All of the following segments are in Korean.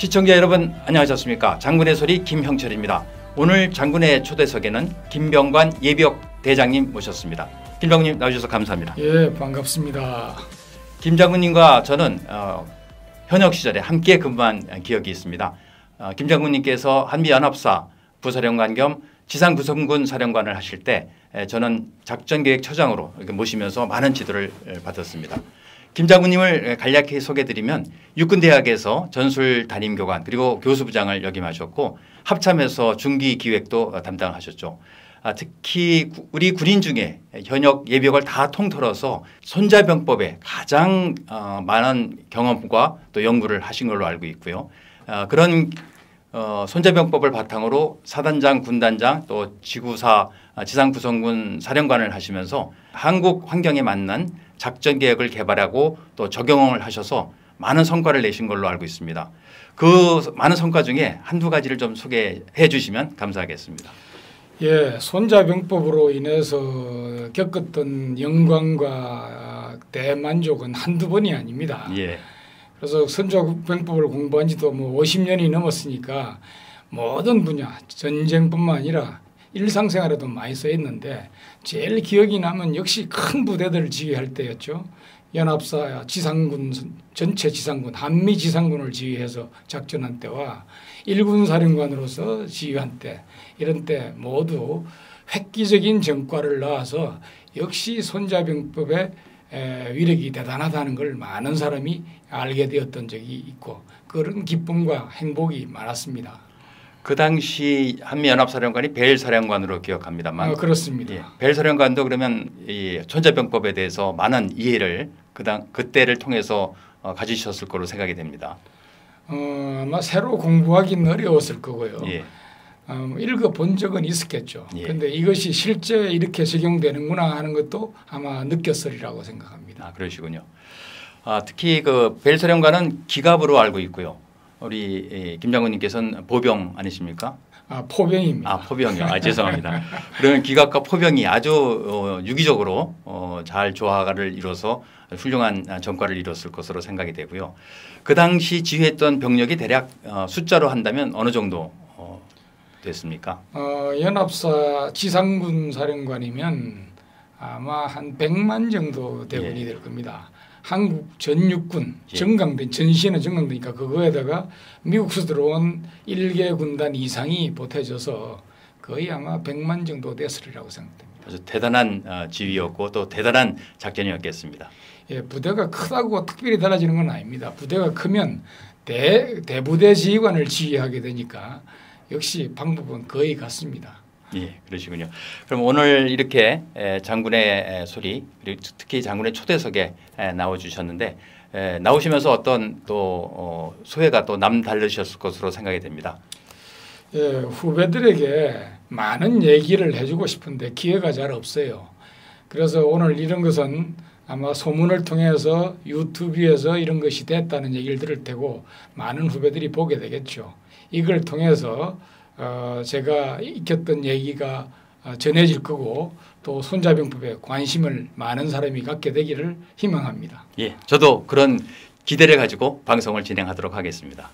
시청자 여러분 안녕하셨습니까? 장군의 소리 김형철입니다. 오늘 장군의 초대석에는 김병관 예비역 대장님 모셨습니다. 김병님 나와주셔서 감사합니다. 예, 반갑습니다. 김 장군님과 저는 현역 시절에 함께 근무한 기억이 있습니다. 김 장군님께서 한미연합사 부사령관 겸 지상구성군 사령관을 하실 때 저는 작전계획처장으로 이렇게 모시면서 많은 지도를 받았습니다. 김 장군님을 간략히 소개해드리면 육군대학에서 전술 담임교관 그리고 교수부장을 역임하셨고 합참에서 중기기획도 담당하셨죠. 특히 우리 군인 중에 현역 예비역을 다 통틀어서 손자병법에 가장 많은 경험과 또 연구를 하신 걸로 알고 있고요. 그런 손자병법을 바탕으로 사단장, 군단장 또 지구사 지상구성군 사령관을 하시면서 한국 환경에 맞는 작전 계획을 개발하고 또 적용을 하셔서 많은 성과를 내신 걸로 알고 있습니다. 그 많은 성과 중에 한두 가지를 좀 소개해 주시면 감사하겠습니다. 예, 손자병법으로 인해서 겪었던 영광과 대만족은 한두 번이 아닙니다. 예. 그래서 손자병법을 공부한 지도 50년이 넘었으니까 모든 분야, 전쟁뿐만 아니라 일상생활에도 많이 쓰였는데 제일 기억이 남은 역시 큰 부대들을 지휘할 때였죠. 연합사 지상군, 전체 지상군, 한미 지상군을 지휘해서 작전한 때와 일군 사령관으로서 지휘한 때, 이런 때 모두 획기적인 전과를 낳아서 역시 손자병법의 위력이 대단하다는 걸 많은 사람이 알게 되었던 적이 있고 그런 기쁨과 행복이 많았습니다. 그 당시 한미연합사령관이 벨 사령관으로 기억합니다만 그렇습니다. 예, 벨 사령관도 그러면 이 손자병법에 대해서 많은 이해를 그때를 통해서 가지셨을 거로 생각이 됩니다. 아마 새로 공부하기는 어려웠을 거고요. 예. 읽어본 적은 있었겠죠. 그런데 이것이 실제 이렇게 적용되는구나 하는 것도 아마 느꼈으리라고 생각합니다. 그러시군요. 특히 그 벨 사령관은 기갑으로 알고 있고요. 우리 김 장군님께서는 보병 아니십니까? 포병입니다. 포병이요. 죄송합니다. 그러면 기갑과 포병이 아주 유기적으로 잘 조화를 이뤄서 훌륭한 전과를 이뤘을 것으로 생각이 되고요. 그 당시 지휘했던 병력이 대략 숫자로 한다면 어느 정도 됐습니까? 연합사 지상군 사령관이면 아마 한 100만 정도 대군이 될 겁니다. 한국 전육군 정강대 전시에는 정강대니까 그거에다가 미국에서 들어온 1개 군단 이상이 보태져서 거의 아마 100만 정도 됐으리라고 생각됩니다. 아주 대단한 지휘였고 또 대단한 작전이었겠습니다. 예, 부대가 크다고 특별히 달라지는 건 아닙니다. 부대가 크면 대부대 지휘관을 지휘하게 되니까 역시 방법은 거의 같습니다. 예, 그러시군요. 그럼 오늘 이렇게 장군의 소리 그리고 특히 장군의 초대석에 나와주셨는데 나오시면서 어떤 또 소회가 또 남다르셨을 것으로 생각이 됩니다. 예, 후배들에게 많은 얘기를 해주고 싶은데 기회가 잘 없어요. 그래서 오늘 이런 것은 아마 소문을 통해서 유튜브에서 이런 것이 됐다는 얘기를 들을 테고 많은 후배들이 보게 되겠죠. 이걸 통해서 제가 익혔던 얘기가 전해질 거고 또 손자병법에 관심을 많은 사람이 갖게 되기를 희망합니다. 예, 저도 그런 기대를 가지고 방송을 진행하도록 하겠습니다.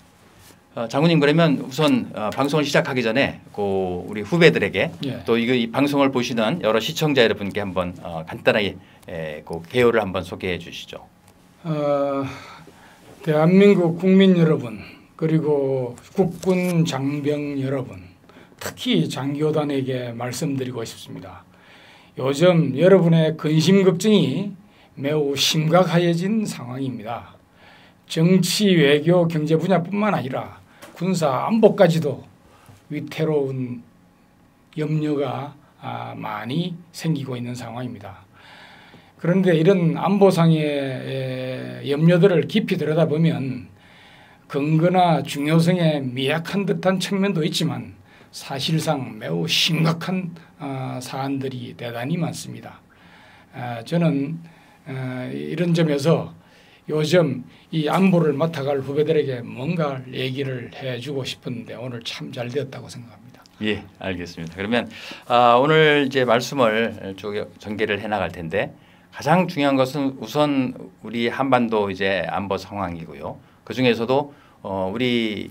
장군님 그러면 우선 방송을 시작하기 전에 우리 후배들에게 또 이 방송을 보시는 여러 시청자 여러분께 한번 간단하게 개요를 한번 소개해 주시죠. 대한민국 국민 여러분 그리고 국군 장병 여러분 특히 장교단에게 말씀드리고 싶습니다. 요즘 여러분의 근심 걱정이 매우 심각해진 상황입니다. 정치, 외교, 경제 분야뿐만 아니라 군사 안보까지도 위태로운 염려가 많이 생기고 있는 상황입니다. 그런데 이런 안보상의 염려들을 깊이 들여다보면 근거나 중요성에 미약한 듯한 측면도 있지만 사실상 매우 심각한 사안들이 대단히 많습니다. 저는 이런 점에서 요즘 이 안보를 맡아갈 후배들에게 뭔가 얘기를 해주고 싶은데 오늘 참 잘 되었다고 생각합니다. 예, 알겠습니다. 그러면 오늘 이제 말씀을 쭉 전개를 해나갈 텐데 가장 중요한 것은 우선 우리 한반도 이제 안보 상황이고요. 그 중에서도 우리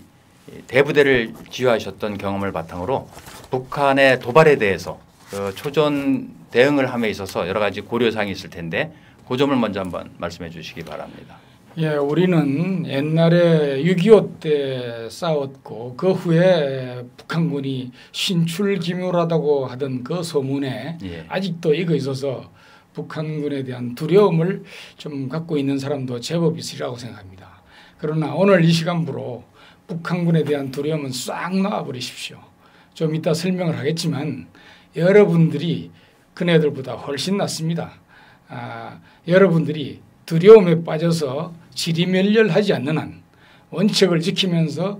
대부대를 지휘하셨던 경험을 바탕으로 북한의 도발에 대해서 초전 대응을 함에 있어서 여러 가지 고려사항이 있을 텐데 그 점을 먼저 한번 말씀해 주시기 바랍니다. 예, 우리는 옛날에 6.25 때 싸웠고 그 후에 북한군이 신출기묘하다고 하던 그 소문에 예. 아직도 이거 있어서 북한군에 대한 두려움을 좀 갖고 있는 사람도 제법 있으리라고 생각합니다. 그러나 오늘 이 시간부로 북한군에 대한 두려움은 싹 놔버리십시오. 좀 이따 설명을 하겠지만 여러분들이 그네들보다 훨씬 낫습니다. 여러분들이 두려움에 빠져서 지리멸렬하지 않는 한, 원칙을 지키면서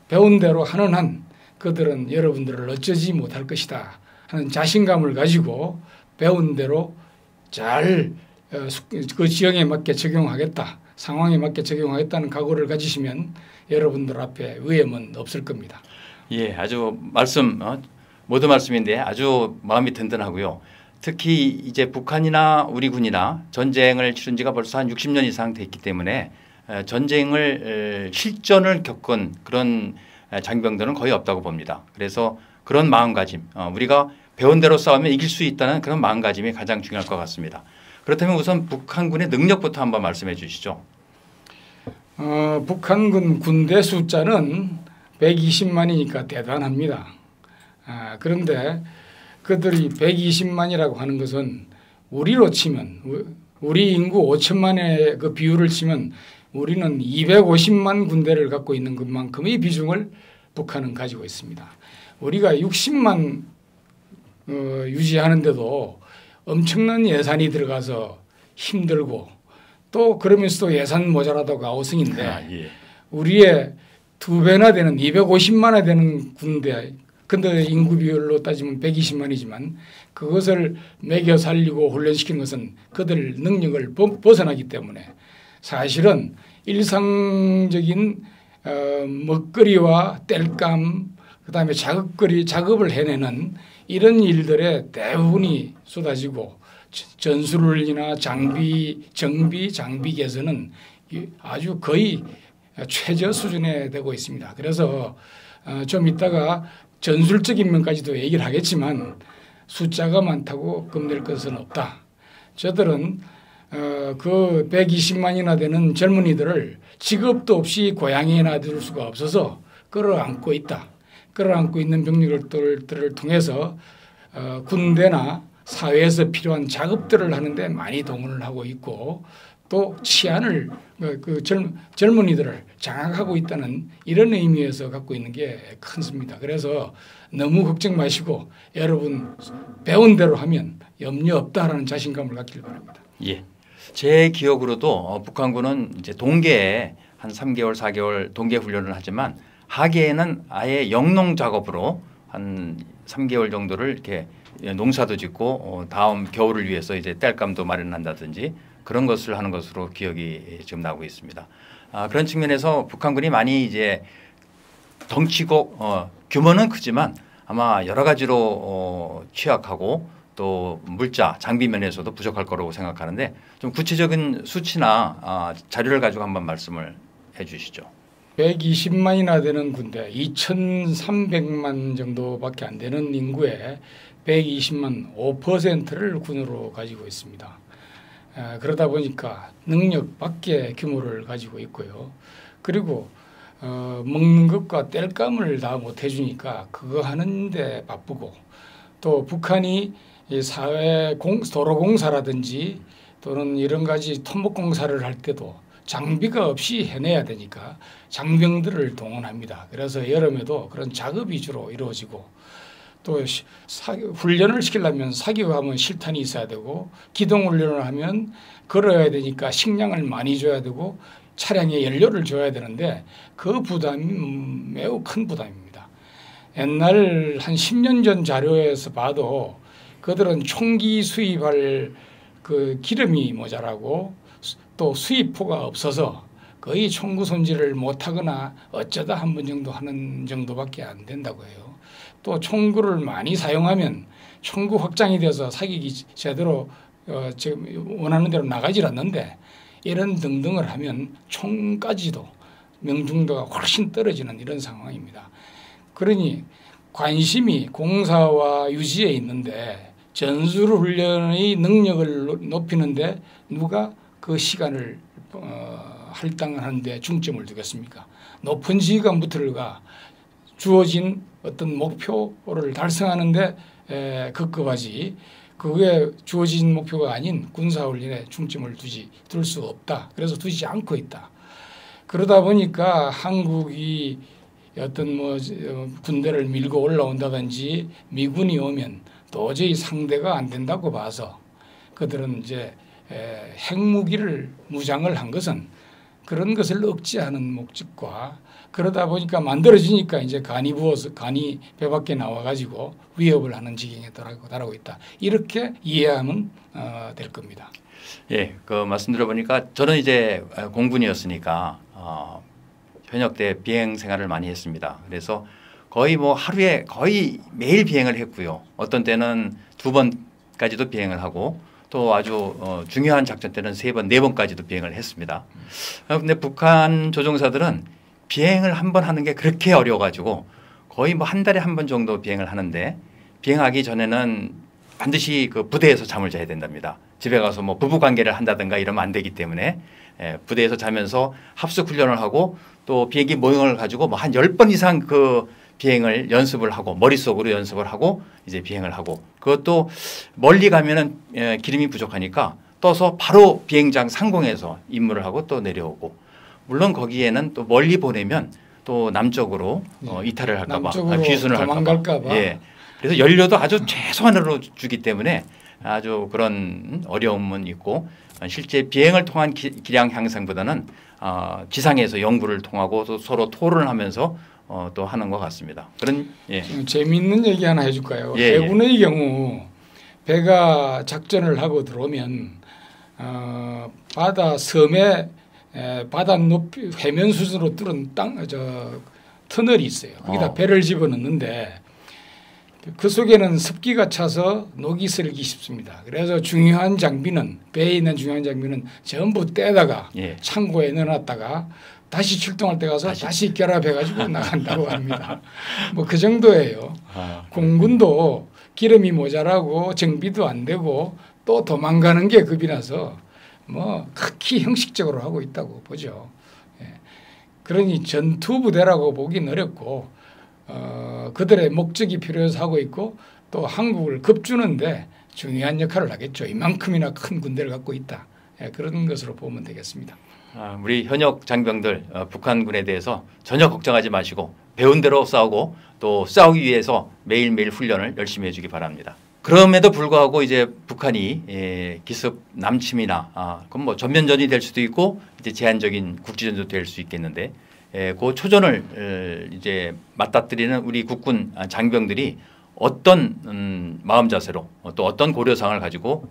배운 대로 하는 한 그들은 여러분들을 어쩌지 못할 것이다 하는 자신감을 가지고 배운 대로 잘 그 지형에 맞게 적용하겠다, 상황에 맞게 적용하겠다는 각오를 가지시면 여러분들 앞에 위험은 없을 겁니다. 예, 아주 모든 말씀인데 아주 마음이 든든하고요. 특히 이제 북한이나 우리 군이나 전쟁을 치른 지가 벌써 한 60년 이상 됐기 때문에 전쟁을 실전을 겪은 그런 장병들은 거의 없다고 봅니다. 그래서 그런 마음가짐, 우리가 배운 대로 싸우면 이길 수 있다는 그런 마음가짐이 가장 중요할 것 같습니다. 그렇다면 우선 북한군의 능력부터 한번 말씀해 주시죠. 북한군 군대 숫자는 120만이니까 대단합니다. 그런데 그들이 120만이라고 하는 것은 우리로 치면 우리 인구 5천만의 그 비율을 치면 우리는 250만 군대를 갖고 있는 것만큼의 비중을 북한은 가지고 있습니다. 우리가 60만 유지하는데도 엄청난 예산이 들어가서 힘들고 또 그러면서도 예산 모자라다고 아우성인데 우리의 2배나 되는 250만이 되는 군대, 근데 인구 비율로 따지면 120만이지만 그것을 먹여 살리고 훈련시키는 것은 그들 능력을 벗어나기 때문에 사실은 일상적인 먹거리와 땔감 그다음에 작업을 해내는 이런 일들에 대부분이 쏟아지고 전술이나 정비 장비 개선은 아주 거의 최저 수준에 되고 있습니다. 그래서 좀 이따가 전술적인 면까지도 얘기를 하겠지만 숫자가 많다고 겁낼 것은 없다. 저들은 그 120만이나 되는 젊은이들을 직업도 없이 고향에 놔둘 수가 없어서 끌어안고 있다. 끌어안고 있는 병력들을 통해서 군대나 사회에서 필요한 작업들을 하는데 많이 동원을 하고 있고 또 치안을 젊은이들을 장악하고 있다는 이런 의미에서 갖고 있는 게 큰 수입니다. 그래서 너무 걱정 마시고 여러분 배운 대로 하면 염려 없다라는 자신감을 갖길 바랍니다. 예, 제 기억으로도 북한군은 이제 동계에 한 3개월, 4개월 동계 훈련을 하지만 하계에는 아예 영농 작업으로 한 3개월 정도를 이렇게 농사도 짓고 다음 겨울을 위해서 이제 땔감도 마련한다든지 그런 것을 하는 것으로 기억이 지금 나고 있습니다. 그런 측면에서 북한군이 많이 이제 덩치고 규모는 크지만 아마 여러 가지로 취약하고 또 물자 장비 면에서도 부족할 거라고 생각하는데 좀 구체적인 수치나 자료를 가지고 한번 말씀을 해 주시죠. 120만이나 되는 군대 2,300만 정도밖에 안 되는 인구에 120만 5%를 군으로 가지고 있습니다. 그러다 보니까 능력 밖의 규모를 가지고 있고요. 그리고 먹는 것과 땔감을 다 못 해주니까 그거 하는데 바쁘고 또 북한이 사회 도로공사라든지 또는 이런 가지 토목공사를 할 때도 장비가 없이 해내야 되니까 장병들을 동원합니다. 그래서 여름에도 그런 작업이 주로 이루어지고 또 훈련을 시키려면 사격하면 실탄이 있어야 되고 기동훈련을 하면 걸어야 되니까 식량을 많이 줘야 되고 차량에 연료를 줘야 되는데 그 부담이 매우 큰 부담입니다. 옛날 한 10년 전 자료에서 봐도 그들은 총기 수입할 그 기름이 모자라고 또 수입포가 없어서 거의 총구 손질을 못하거나 어쩌다 한 번 정도 하는 정도밖에 안 된다고 해요. 또 총구를 많이 사용하면 총구 확장이 돼서 사격이 제대로 지금 원하는 대로 나가질 않는데 이런 등등을 하면 총까지도 명중도가 훨씬 떨어지는 이런 상황입니다. 그러니 관심이 공사와 유지에 있는데 전술훈련의 능력을 높이는데 누가 그 시간을 할당하는 데 중점을 두겠습니까? 높은 지휘관부터가 주어진 어떤 목표를 달성하는 데 급급하지 그게 주어진 목표가 아닌 군사훈련에 중점을 둘 수 없다. 그래서 두지 않고 있다. 그러다 보니까 한국이 어떤 뭐 군대를 밀고 올라온다든지 미군이 오면 도저히 상대가 안 된다고 봐서 그들은 이제 핵무기를 무장을 한 것은 그런 것을 억제하는 목적과 그러다 보니까 만들어지니까 이제 간이 부어서 간이 배 밖에 나와가지고 위협을 하는 지경에 달하고 있다. 이렇게 이해하면 될 겁니다. 예, 그 말씀 들어보니까 저는 이제 공군이었으니까 현역 때 비행 생활을 많이 했습니다. 그래서 거의 뭐 하루에 거의 매일 비행을 했고요. 어떤 때는 2번까지도 비행을 하고 또 아주 중요한 작전 때는 3번, 4번까지도 비행을 했습니다. 그런데 북한 조종사들은 비행을 한 번 하는 게 그렇게 어려워가지고 거의 뭐 한 달에 한 번 정도 비행을 하는데 비행하기 전에는 반드시 그 부대에서 잠을 자야 된답니다. 집에 가서 뭐 부부 관계를 한다든가 이러면 안 되기 때문에 부대에서 자면서 합숙 훈련을 하고 또 비행기 모형을 가지고 뭐 한 10번 이상 그 비행을 연습을 하고 머릿속으로 연습을 하고 이제 비행을 하고 그것도 멀리 가면은 기름이 부족하니까 떠서 바로 비행장 상공에서 임무를 하고 또 내려오고 물론 거기에는 또 멀리 보내면 또 남쪽으로 이탈을 할까봐 귀순을 할까봐 예. 그래서 연료도 아주 최소한으로 주기 때문에 아주 그런 어려움은 있고 실제 비행을 통한 기량 향상보다는 지상에서 연구를 통하고 또 서로 토론을 하면서 또 하는 것 같습니다. 그런 예. 재미있는 얘기 하나 해줄까요? 예, 해군의 경우 배가 작전을 하고 들어오면 바다 섬에 바다 높이 해면 수준으로 뚫은 터널이 있어요. 거기다 배를 집어넣는데 그 속에는 습기가 차서 녹이 슬기 쉽습니다. 그래서 중요한 장비는 배에 있는 중요한 장비는 전부 떼다가 예. 창고에 넣어놨다가 다시 출동할 때 가서 다시 결합해가지고 나간다고 합니다. 뭐 그 정도예요. 공군도 기름이 모자라고 정비도 안 되고 또 도망가는 게 겁이 나서 뭐 극히 형식적으로 하고 있다고 보죠. 예. 그러니 전투부대라고 보긴 어렵고 그들의 목적이 필요해서 하고 있고 또 한국을 겁주는데 중요한 역할을 하겠죠. 이만큼이나 큰 군대를 갖고 있다. 예, 그런 것으로 보면 되겠습니다. 우리 현역 장병들 북한군에 대해서 전혀 걱정하지 마시고 배운 대로 싸우고 또 싸우기 위해서 매일매일 훈련을 열심히 해주기 바랍니다. 그럼에도 불구하고 이제 북한이 기습 남침이나 그건 뭐 전면전이 될 수도 있고 이제 제한적인 국지전도 될 수 있겠는데 그 초전을 이제 맞닥뜨리는 우리 국군 장병들이 어떤 마음 자세로 또 어떤 고려사항을 가지고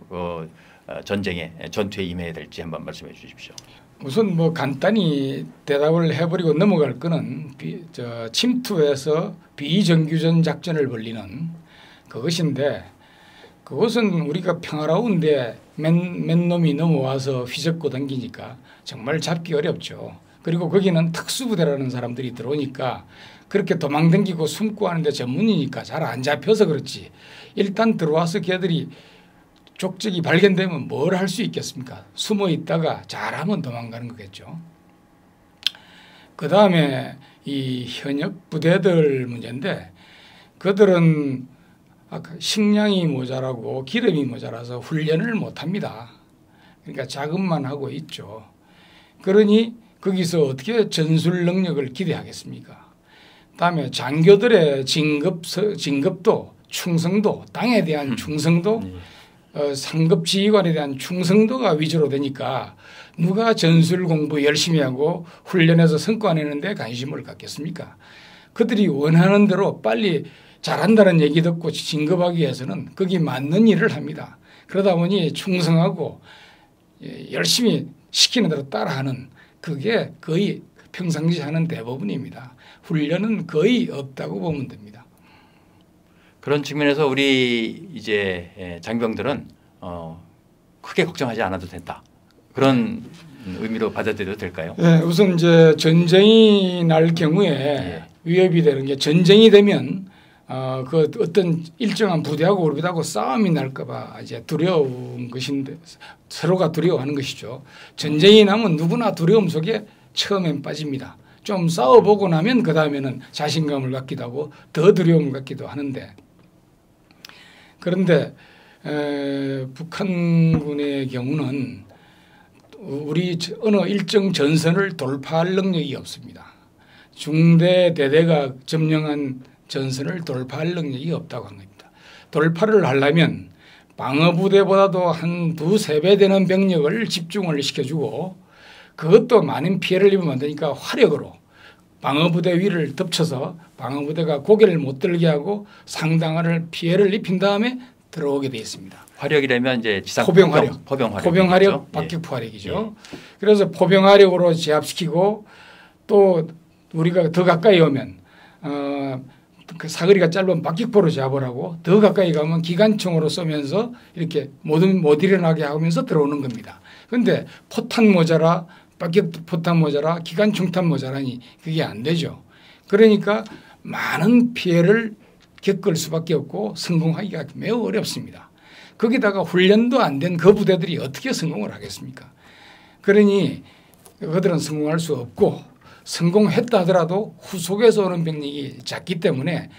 전투에 임해야 될지 한번 말씀해 주십시오. 우선 뭐 간단히 대답을 해버리고 넘어갈 거는 침투해서 비정규전 작전을 벌리는 그것인데 그것은 우리가 평화로운데 맨 놈이 넘어와서 휘젓고 당기니까 정말 잡기 어렵죠. 그리고 거기는 특수부대라는 사람들이 들어오니까 그렇게 도망당기고 숨고 하는데 전문이니까 잘 안 잡혀서 그렇지. 일단 들어와서 걔들이 족적이 발견되면 뭘 할 수 있겠습니까? 숨어 있다가 잘하면 도망가는 거겠죠. 그다음에 이 현역 부대들 문제인데 그들은 식량이 모자라고 기름이 모자라서 훈련을 못합니다. 그러니까 작업만 하고 있죠. 그러니 거기서 어떻게 전술 능력을 기대하겠습니까? 다음에 장교들의 진급도 충성도 땅에 대한 충성도 상급 지휘관에 대한 충성도가 위주로 되니까 누가 전술 공부 열심히 하고 훈련해서 성과 내는데 관심을 갖겠습니까? 그들이 원하는 대로 빨리 잘한다는 얘기 듣고 진급하기 위해서는 거기 맞는 일을 합니다. 그러다 보니 충성하고 열심히 시키는 대로 따라하는 그게 거의 평상시 하는 대부분입니다. 훈련은 거의 없다고 보면 됩니다. 그런 측면에서 우리 이제 장병들은 크게 걱정하지 않아도 된다. 그런 의미로 받아들여도 될까요? 네, 우선 이제 전쟁이 날 경우에 예. 위협이 되는 게 전쟁이 되면 그 어떤 일정한 부대하고 우리하고 싸움이 날까봐 이제 두려운 것인데 서로가 두려워하는 것이죠. 전쟁이 나면 누구나 두려움 속에 처음엔 빠집니다. 좀 싸워보고 나면 그 다음에는 자신감을 갖기도 하고 더 두려움을 갖기도 하는데 그런데 북한군의 경우는 우리 어느 일정 전선을 돌파할 능력이 없습니다. 중대 대대가 점령한 전선을 돌파할 능력이 없다고 합니다. 돌파를 하려면 방어부대보다도 한 두세 배 되는 병력을 집중을 시켜주고 그것도 많은 피해를 입으면 안 되니까 화력으로 방어부대 위를 덮쳐서 방어부대가 고개를 못 들게 하고 상당한 피해를 입힌 다음에 들어오게 되어 있습니다. 화력이라면 이제 지상 포병화력, 포병화력, 박격포 화력이죠. 예. 그래서 포병화력으로 제압시키고 또 우리가 더 가까이 오면 그 사거리가 짧은 박격포로 제압을 하고 더 가까이 가면 기관총으로 쏘면서 이렇게 못 일어나게 하면서 들어오는 겁니다. 그런데 포탄 모자라 박격포탄 모자라 기관총탄 모자라니 그게 안 되죠. 그러니까 많은 피해를 겪을 수밖에 없고 성공하기가 매우 어렵습니다. 거기다가 훈련도 안 된 그 부대들이 어떻게 성공을 하겠습니까? 그러니 그들은 성공할 수 없고 성공했다 하더라도 후속에서 오는 병력이 작기 때문에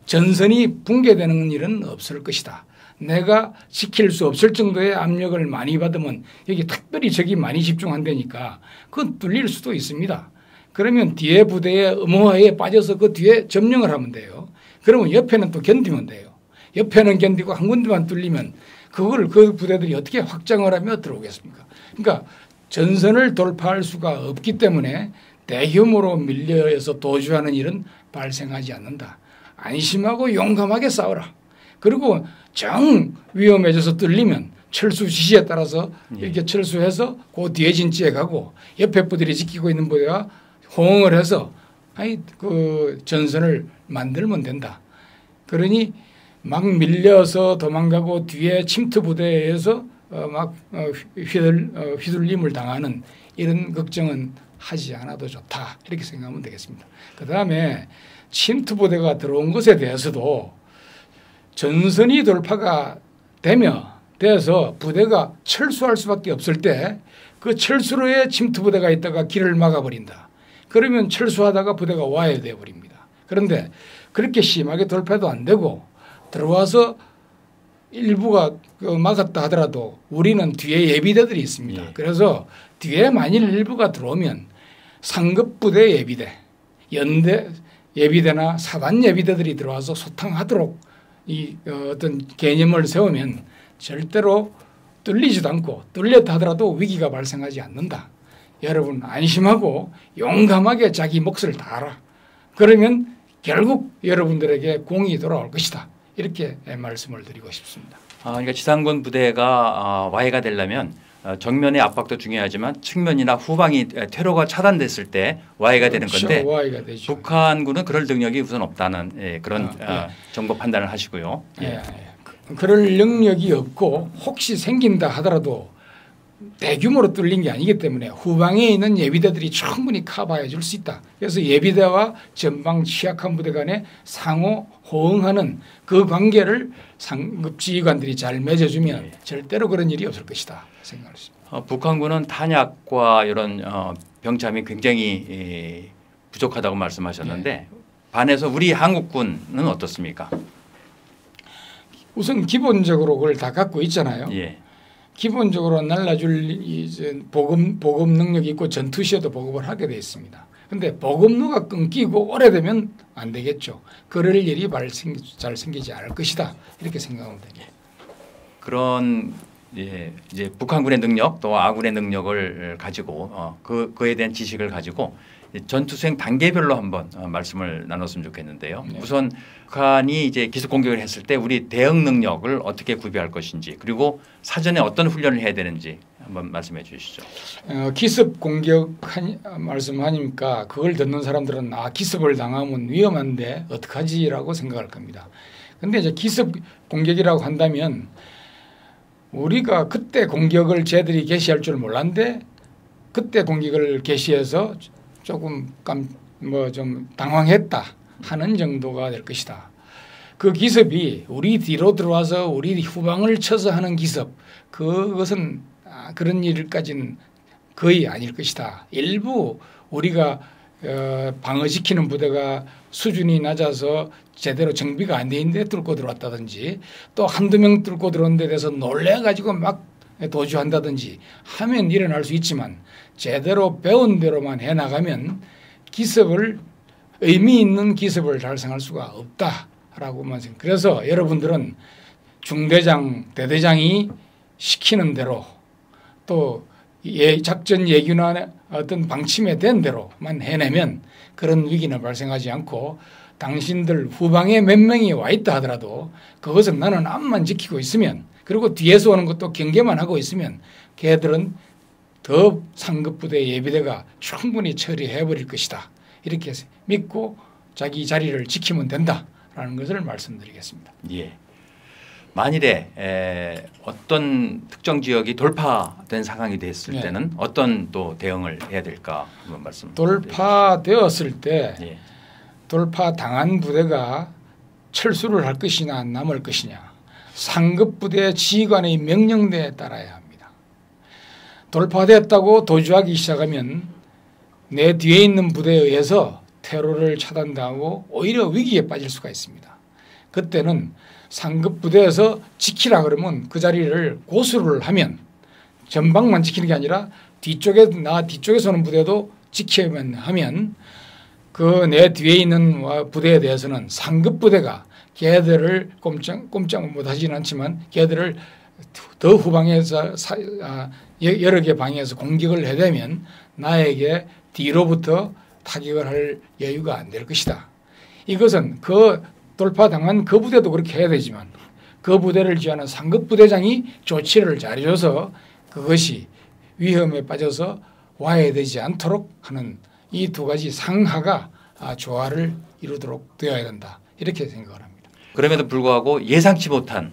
전선이 붕괴되는 일은 없을 것이다. 내가 지킬 수 없을 정도의 압력을 많이 받으면 여기 특별히 적이 많이 집중한다니까 그건 뚫릴 수도 있습니다. 그러면 뒤에 부대의 음호화에 빠져서 그 뒤에 점령을 하면 돼요. 그러면 옆에는 또 견디면 돼요. 옆에는 견디고 한 군데만 뚫리면 그걸 그 부대들이 어떻게 확장을 하며 들어오겠습니까? 그러니까 전선을 돌파할 수가 없기 때문에 대규모로 밀려서 도주하는 일은 발생하지 않는다. 안심하고 용감하게 싸워라. 그리고 정 위험해져서 뚫리면 철수 지시에 따라서 이렇게 철수해서 그 뒤에 진지에 가고 옆에 부대들이 지키고 있는 부대와 호응을 해서 그 전선을 만들면 된다. 그러니 막 밀려서 도망가고 뒤에 침투 부대에 의해서 막 휘둘림을 당하는 이런 걱정은 하지 않아도 좋다. 이렇게 생각하면 되겠습니다. 그다음에 침투 부대가 들어온 것에 대해서도 전선이 돌파가 돼서 부대가 철수할 수밖에 없을 때 그 철수로의 침투 부대가 있다가 길을 막아버린다. 그러면 철수하다가 부대가 와해되어 버립니다. 그런데 그렇게 심하게 돌파도 안 되고 들어와서 일부가 막았다 하더라도 우리는 뒤에 예비대들이 있습니다. 예. 그래서 뒤에 만일 일부가 들어오면 상급부대 예비대, 연대 예비대나 사단 예비대들이 들어와서 소탕하도록 이 어떤 개념을 세우면 절대로 뚫리지도 않고 뚫렸다 하더라도 위기가 발생하지 않는다. 여러분 안심하고 용감하게 자기 몫을 다하라. 그러면 결국 여러분들에게 공이 돌아올 것이다. 이렇게 말씀을 드리고 싶습니다. 그러니까 지상군 부대가 와해가 되려면 정면의 압박도 중요하지만 측면이나 후방이 퇴로가 차단됐을 때 와해가 되는 건데 와해가 되죠. 북한군은 그럴 능력이 우선 없다는 그런 정보 판단을 하시고요. 그럴 능력이 없고 혹시 생긴다 하더라도 대규모로 뚫린 게 아니기 때문에 후방에 있는 예비대들이 충분히 커버해 줄 수 있다. 그래서 예비대와 전방 취약한 부대 간에 상호 호응하는 그 관계를 상급 지휘관들이 잘 맺어주면 절대로 그런 일이 없을 것이다 생각합니다. 북한군은 탄약과 이런 병참이 굉장히 부족하다고 말씀하셨는데 반해서 우리 한국군은 어떻습니까? 우선 기본적으로 그걸 다 갖고 있잖아요. 예. 기본적으로 날라줄 보급 능력이 있고 전투 시에도 보급을 하게 되어 있습니다. 그런데 보급로가 끊기고 오래되면 안 되겠죠. 그럴 일이 잘 생기지 않을 것이다. 이렇게 생각하면 됩니다. 그런 이제 북한군의 능력 또 아군의 능력을 가지고 그에 대한 지식을 가지고 전투 수행 단계별로 한번 말씀을 나눴으면 좋겠는데요. 네. 우선 북한이 이제 기습 공격을 했을 때 우리 대응 능력을 어떻게 구비할 것인지 그리고 사전에 어떤 훈련을 해야 되는지 한번 말씀해 주시죠. 기습 공격 말씀하니까 그걸 듣는 사람들은 기습을 당하면 위험한데 어떡하지라고 생각할 겁니다. 그런데 이제 기습 공격이라고 한다면 우리가 그때 공격을 쟤들이 개시할 줄 몰랐는데 그때 공격을 개시해서 조금 좀 당황했다 하는 정도가 될 것이다. 그 기습이 우리 뒤로 들어와서 우리 후방을 쳐서 하는 기습, 그것은 그런 일까지는 거의 아닐 것이다. 일부 우리가 방어시키는 부대가 수준이 낮아서 제대로 정비가 안 돼 있는데 뚫고 들어왔다든지 또 한두 명 뚫고 들어온 데 대해서 놀래가지고 막 도주한다든지 하면 일어날 수 있지만 제대로 배운 대로만 해나가면 기습을 의미 있는 기습을 달성할 수가 없다라고만 생각합니다. 그래서 여러분들은 중대장, 대대장이 시키는 대로 또 작전 예규나 어떤 방침에 된 대로만 해내면 그런 위기는 발생하지 않고 당신들 후방에 몇 명이 와 있다 하더라도 그것은 나는 앞만 지키고 있으면 그리고 뒤에서 오는 것도 경계만 하고 있으면 걔들은 더 상급부대 예비대가 충분히 처리해버릴 것이다. 이렇게 믿고 자기 자리를 지키면 된다라는 것을 말씀드리겠습니다. 예. 만일에 어떤 특정 지역이 돌파된 상황이 됐을 때는 어떤 또 대응을 해야 될까 한번 말씀. 돌파되었을 때 예. 돌파 당한 부대가 철수를 할 것이냐 남을 것이냐 상급부대 지휘관의 명령대에 따라야 합니다. 돌파됐다고 도주하기 시작하면 내 뒤에 있는 부대에 의해서 테러를 차단당하고 오히려 위기에 빠질 수가 있습니다. 그때는 상급부대에서 지키라 그러면 그 자리를 고수를 하면 전방만 지키는 게 아니라 뒤쪽에서 오는 부대도 지켜야만 하면 그 내 뒤에 있는 부대에 대해서는 상급부대가 걔들을 꼼짝 못하지는 않지만 걔들을 더 후방에서 여러 개 방에서 공격을 해대면 나에게 뒤로부터 타격을 할 여유가 안 될 것이다. 이것은 그 돌파당한 그 부대도 그렇게 해야 되지만 그 부대를 지휘하는 상급부대장이 조치를 잘해줘서 그것이 위험에 빠져서 와해되지 않도록 하는 이 두 가지 상하가 조화를 이루도록 되어야 된다. 이렇게 생각을 합니다. 그럼에도 불구하고 예상치 못한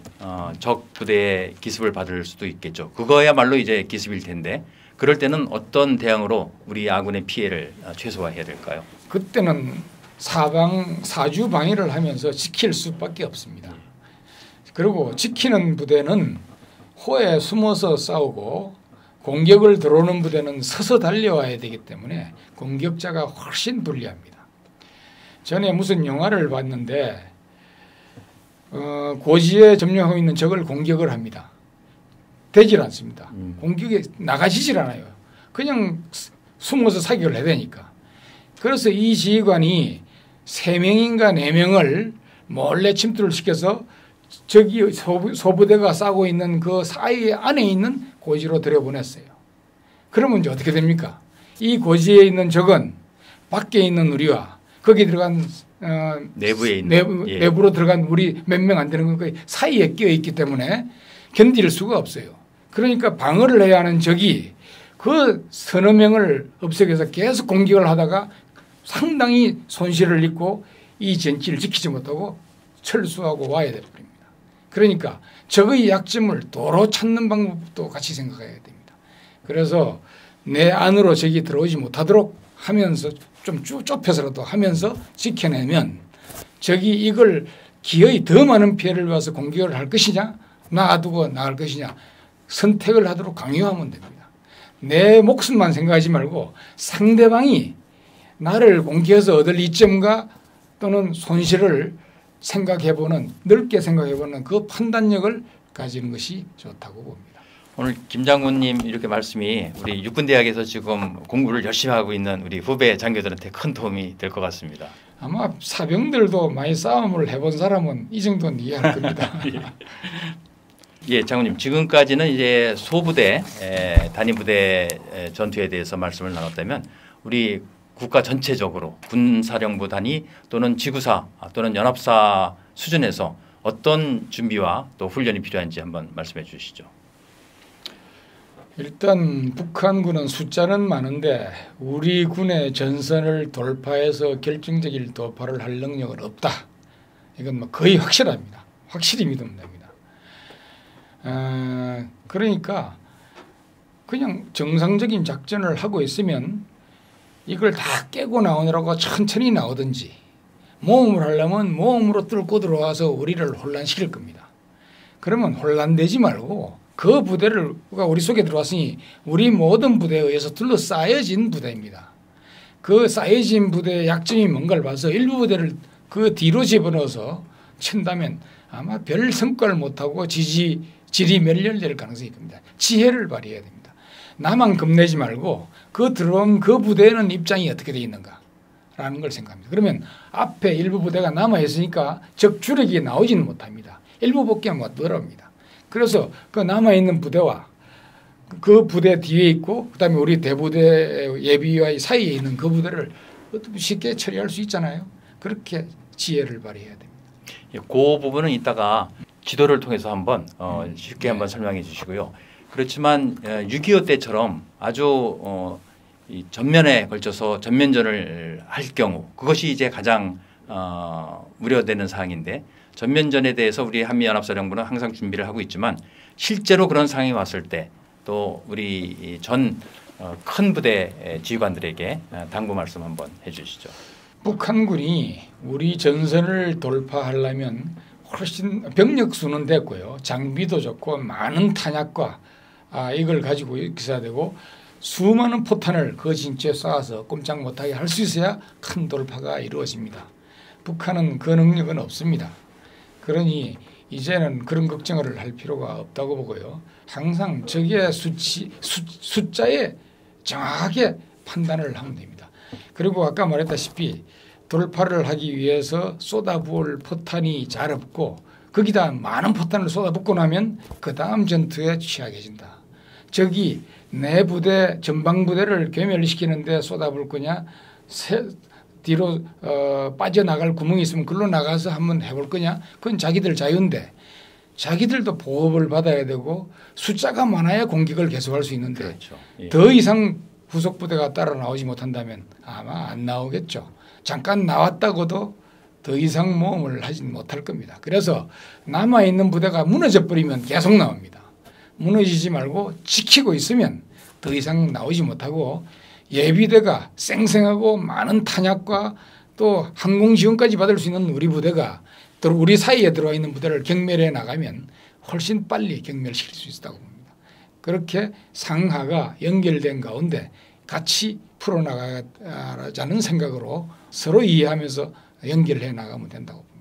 적 부대의 기습을 받을 수도 있겠죠. 그거야말로 이제 기습일 텐데 그럴 때는 어떤 대응으로 우리 아군의 피해를 최소화해야 될까요? 그때는 사주 방위를 하면서 지킬 수밖에 없습니다. 그리고 지키는 부대는 호에 숨어서 싸우고 공격을 들어오는 부대는 서서 달려와야 되기 때문에 공격자가 훨씬 불리합니다. 전에 무슨 영화를 봤는데 고지에 점령하고 있는 적을 공격을 합니다. 되질 않습니다. 공격에 나가지질 않아요. 그냥 숨어서 사격을 해야 되니까. 그래서 이 지휘관이 3명인가 4명을 몰래 침투를 시켜서 저기 소부대가 싸고 있는 그 사이 안에 있는 고지로 들여보냈어요. 그러면 이제 어떻게 됩니까? 이 고지에 있는 적은 밖에 있는 우리와 거기 들어간 내부에 있는 내부로 들어간 우리 몇 명 안 되는 그 사이에 끼어 있기 때문에 견딜 수가 없어요. 그러니까 방어를 해야 하는 적이 그 서너 명을 없애서 계속 공격을 하다가 상당히 손실을 입고 이 전치를 지키지 못하고 철수하고 와야 됩니다. 그러니까 적의 약점을 도로 찾는 방법도 같이 생각해야 됩니다. 그래서 내 안으로 적이 들어오지 못하도록 하면서 좀 좁혀서라도 하면서 지켜내면 적이 이걸 기어이 더 많은 피해를 봐서 공격을 할 것이냐 놔두고 나갈 것이냐 선택을 하도록 강요하면 됩니다. 내 목숨만 생각하지 말고 상대방이 나를 공격해서 얻을 이점과 또는 손실을 생각해보는 넓게 생각해보는 그 판단력을 가지는 것이 좋다고 봅니다. 오늘 김 장군님 이렇게 말씀이 우리 육군대학에서 지금 공부를 열심히 하고 있는 우리 후배 장교들한테 큰 도움이 될 것 같습니다. 아마 사병들도 많이 싸움을 해본 사람은 이 정도는 이해할 겁니다. 예, 장군님 지금까지는 이제 소부대 단위부대 전투에 대해서 말씀을 나눴다면 우리 국가 전체적으로 군사령부 단위 또는 지구사 또는 연합사 수준에서 어떤 준비와 또 훈련이 필요한지 한번 말씀해 주시죠. 일단 북한군은 숫자는 많은데 우리 군의 전선을 돌파해서 결정적인 돌파를 할 능력은 없다. 이건 뭐 거의 확실합니다. 확실히 믿으면 됩니다. 그러니까 그냥 정상적인 작전을 하고 있으면 이걸 다 깨고 나오느라고 천천히 나오든지 모험을 하려면 모험으로 뚫고 들어와서 우리를 혼란시킬 겁니다. 그러면 혼란되지 말고 그 부대가 우리 속에 들어왔으니 우리 모든 부대에 의해서 둘러싸여진 부대입니다. 그 쌓여진 부대의 약점이 뭔가를 봐서 일부 부대를 그 뒤로 집어넣어서 친다면 아마 별 성과를 못하고 질이 멸렬될 가능성이 있습니다. 지혜를 발휘해야 됩니다. 나만 겁내지 말고 그 들어온 그 부대에는 입장이 어떻게 되어 있는가라는 걸 생각합니다. 그러면 앞에 일부 부대가 남아있으니까 적 주력이 나오지는 못합니다. 일부 복귀하면 못 들어옵니다. 그래서 그 남아있는 부대와 그 부대 뒤에 있고 그다음에 우리 대부대 예비와 사이에 있는 그 부대를 쉽게 처리할 수 있잖아요. 그렇게 지혜를 발휘해야 됩니다. 그 부분은 이따가 지도를 통해서 한번 쉽게 한번 설명해 주시고요. 그렇지만 6.25 때처럼 아주 이 전면에 걸쳐서 전면전을 할 경우 그것이 이제 가장 우려되는 사항인데 전면전에 대해서 우리 한미연합사령부는 항상 준비를 하고 있지만 실제로 그런 상황이 왔을 때 또 우리 전 큰 부대 지휘관들에게 당부 말씀 한번 해주시죠. 북한군이 우리 전선을 돌파하려면 훨씬 병력 수는 됐고요. 장비도 좋고 많은 탄약과 이걸 가지고 있어야 되고 수많은 포탄을 그 진지에 쏴서 꼼짝 못하게 할 수 있어야 큰 돌파가 이루어집니다. 북한은 그 능력은 없습니다. 그러니 이제는 그런 걱정을 할 필요가 없다고 보고요. 항상 적의 숫자에 정확하게 판단을 하면 됩니다. 그리고 아까 말했다시피 돌파를 하기 위해서 쏟아부을 포탄이 잘 없고 거기다 많은 포탄을 쏟아붓고 나면 그 다음 전투에 취약해진다. 적이 내 부대 전방부대를 괴멸시키는데 쏟아부을 거냐 뒤로 빠져나갈 구멍이 있으면 글로 나가서 한번 해볼 거냐 그건 자기들 자유인데 자기들도 보호를 받아야 되고 숫자가 많아야 공격을 계속할 수 있는데 그렇죠. 예. 더 이상 후속 부대가 따라 나오지 못한다면 아마 안 나오겠죠. 잠깐 나왔다고도 더 이상 모험을 하진 못할 겁니다. 그래서 남아있는 부대가 무너져 버리면 계속 나옵니다. 무너지지 말고 지키고 있으면 더 이상 나오지 못하고 예비대가 쌩쌩하고 많은 탄약과 또 항공 지원까지 받을 수 있는 우리 부대가 또 우리 사이에 들어와 있는 부대를 경멸해 나가면 훨씬 빨리 경멸시킬 수 있다고 봅니다. 그렇게 상하가 연결된 가운데 같이 풀어나가자는 생각으로 서로 이해하면서 연결해 나가면 된다고 봅니다.